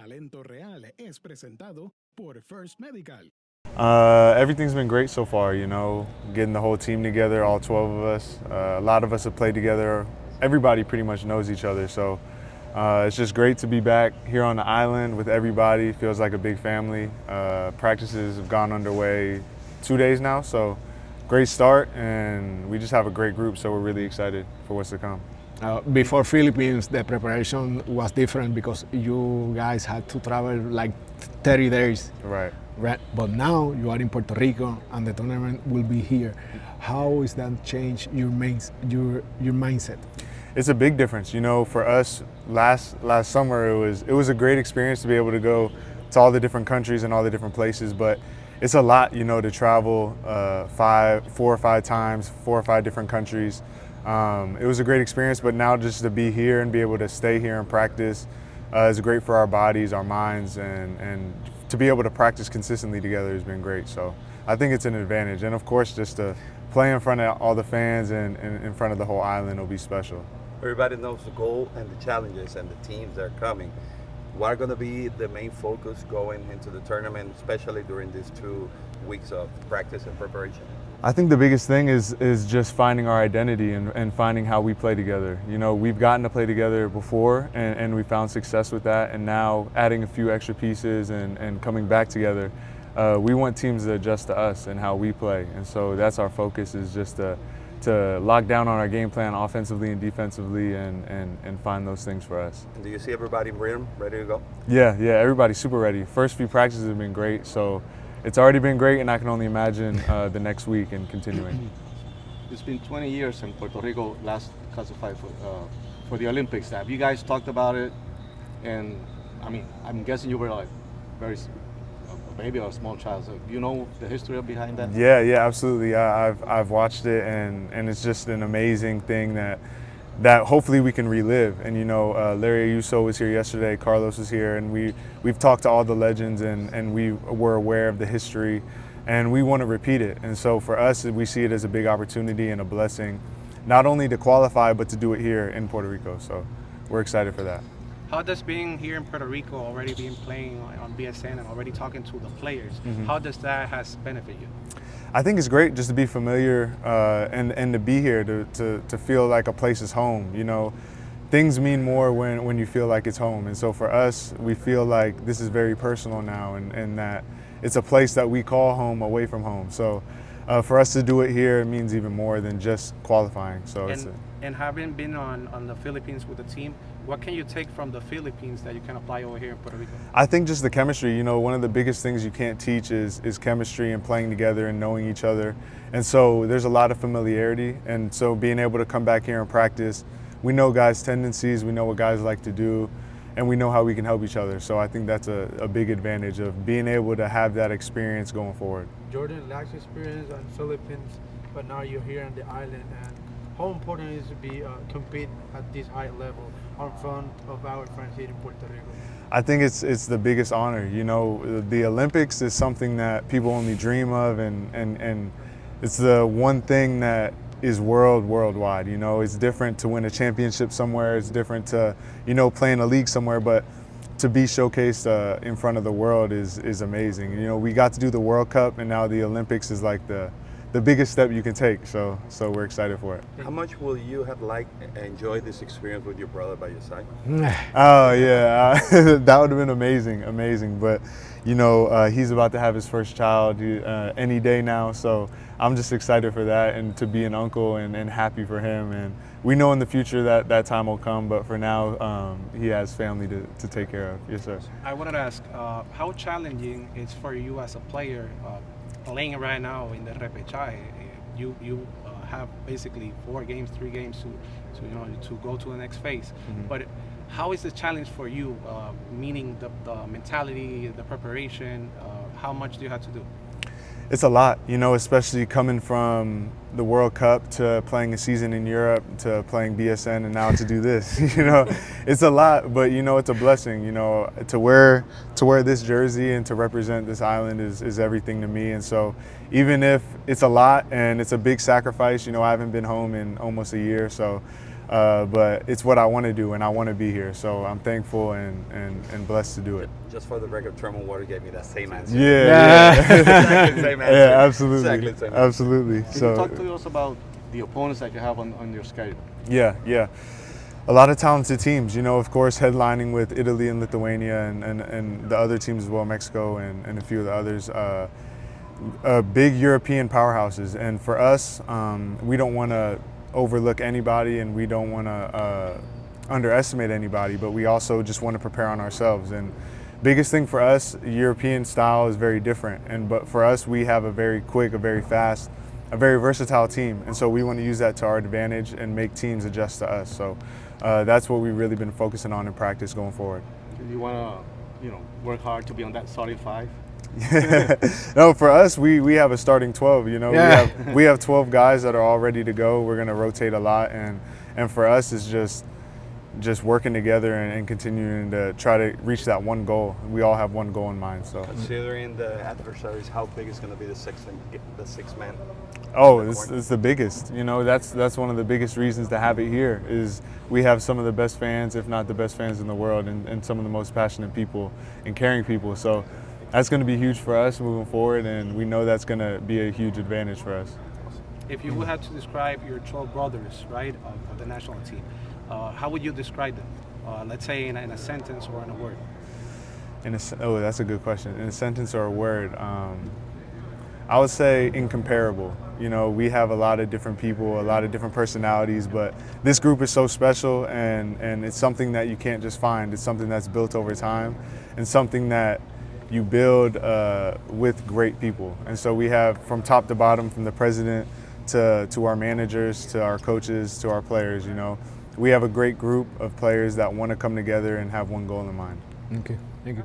talento real es presentado por First Medical. Everything's been great so far, getting the whole team together, all 12 of us. A lot of us have played together. Everybody pretty much knows each other, so it's just great to be back here on the island with everybody. Feels like a big family. Practices have gone underway 2 days now, so great start, and we just have a great group, so we're really excited for what's to come. Before Philippines, the preparation was different because you guys had to travel like 30 days. Right. But now you are in Puerto Rico and the tournament will be here. How is that change your mindset? It's a big difference. For us, last summer it was a great experience to be able to go to all the different countries and all the different places, but it's a lot, to travel 4 or 5 times, 4 or 5 different countries. It was a great experience, but now just to be here and be able to stay here and practice is great for our bodies, our minds, and to be able to practice consistently together has been great. So I think it's an advantage. And of course, just to play in front of all the fans and in front of the whole island will be special. Everybody knows the goal and the challenges and the teams that are coming. What are going to be the main focus going into the tournament, especially during these 2 weeks of practice and preparation? I think the biggest thing is just finding our identity and finding how we play together. We've gotten to play together before and we found success with that, and now adding a few extra pieces and coming back together, we want teams to adjust to us and how we play, and so that's our focus, is just to lock down on our game plan offensively and defensively and find those things for us. And do you see everybody in rhythm, ready to go? Yeah, everybody's super ready. First few practices have been great, so it's already been great, and I can only imagine the next week and continuing. It's been 20 years since Puerto Rico last classified for the Olympics. Have you guys talked about it? And I'm guessing you were like a baby or a small child. So do you know the history behind that? Yeah, absolutely. I've watched it, and it's just an amazing thing that hopefully we can relive. And Larry Ayuso was here yesterday, Carlos was here, and we've talked to all the legends, and we were aware of the history, and we want to repeat it. And so for us, we see it as a big opportunity and a blessing, not only to qualify, but to do it here in Puerto Rico. So we're excited for that. How does being here in Puerto Rico, already being playing on BSN and already talking to the players, how does that has benefit you? I think it's great just to be familiar and to be here, to feel like a place is home. Things mean more when you feel like it's home. And so for us, we feel like this is very personal now, and that it's a place that we call home away from home. So for us to do it here, it means even more than just qualifying. So and having been on the Philippines with the team, what can you take from the Philippines that you can apply over here in Puerto Rico? I think just the chemistry. One of the biggest things you can't teach is chemistry and playing together and knowing each other. And so there's a lot of familiarity. And so being able to come back here and practice, we know guys' tendencies, we know what guys like to do, and we know how we can help each other. So I think that's a big advantage of being able to have that experience going forward. Jordan lacks experience in Philippines, but now you're here on the island. And how important is it to compete at this high level in front of our friends here in Puerto Rico? I think it's the biggest honor. The Olympics is something that people only dream of, and it's the one thing that is worldwide. It's different to win a championship somewhere. It's different to play in a league somewhere, but to be showcased in front of the world is amazing. We got to do the World Cup, and now the Olympics is like the biggest step you can take, so we're excited for it. How much will you have enjoyed this experience with your brother by your side? Oh yeah, that would have been amazing. But he's about to have his first child any day now, so I'm just excited for that and to be an uncle and happy for him. And we know in the future that time will come, but for now he has family to take care of. Yes, sir. I wanted to ask how challenging it's for you as a player playing right now in the Repechaje. You have basically 3 games to go to the next phase. But how is the challenge for you? Meaning the mentality, the preparation. How much do you have to do? It's a lot, especially coming from the World Cup to playing a season in Europe to playing BSN and now to do this. It's a lot, but it's a blessing. To wear this jersey and to represent this island is everything to me. And so even if it's a lot and it's a big sacrifice, I haven't been home in almost a year, so but it's what I want to do, and I want to be here. So I'm thankful and blessed to do it. Just for the record, Truman Water gave me that same answer. Yeah. Exactly the same answer. Yeah, absolutely. Exactly the same answer. Absolutely. Can you talk to us about the opponents that you have on your schedule? Yeah. A lot of talented teams, you know, of course, headlining with Italy and Lithuania and the other teams as well, Mexico and a few of the others. Big European powerhouses. And for us, we don't want to overlook anybody and we don't want to underestimate anybody, but we also just want to prepare on ourselves. And biggest thing for us, European style is very different. But for us, we have a very quick, a very fast, a very versatile team. And so we want to use that to our advantage and make teams adjust to us. So that's what we've really been focusing on in practice going forward. Do you want to, work hard to be on that starting 5? No, for us, we have a starting 12. You know, Yeah. we have 12 guys that are all ready to go. We're going to rotate a lot, and for us, it's just working together and continuing to try to reach that one goal. We all have one goal in mind. So, considering the adversaries, how big is going to be the sixth man? oh, it's the biggest. You know, that's one of the biggest reasons to have it here. Is we have some of the best fans, if not the best fans in the world, and some of the most passionate people and caring people. So that's going to be huge for us moving forward, and we know that's going to be a huge advantage for us. If you would have to describe your 12 brothers, right, of the national team, how would you describe them? Let's say in a sentence or in a word. Oh, that's a good question. In a sentence or a word, I would say incomparable. You know, we have a lot of different people, a lot of different personalities, but this group is so special, and it's something that you can't just find. It's something that's built over time, and something that you build with great people. And so we have from top to bottom, from the president to our managers, to our coaches, to our players, you know. We have a great group of players that want to come together and have one goal in mind. Okay, thank you.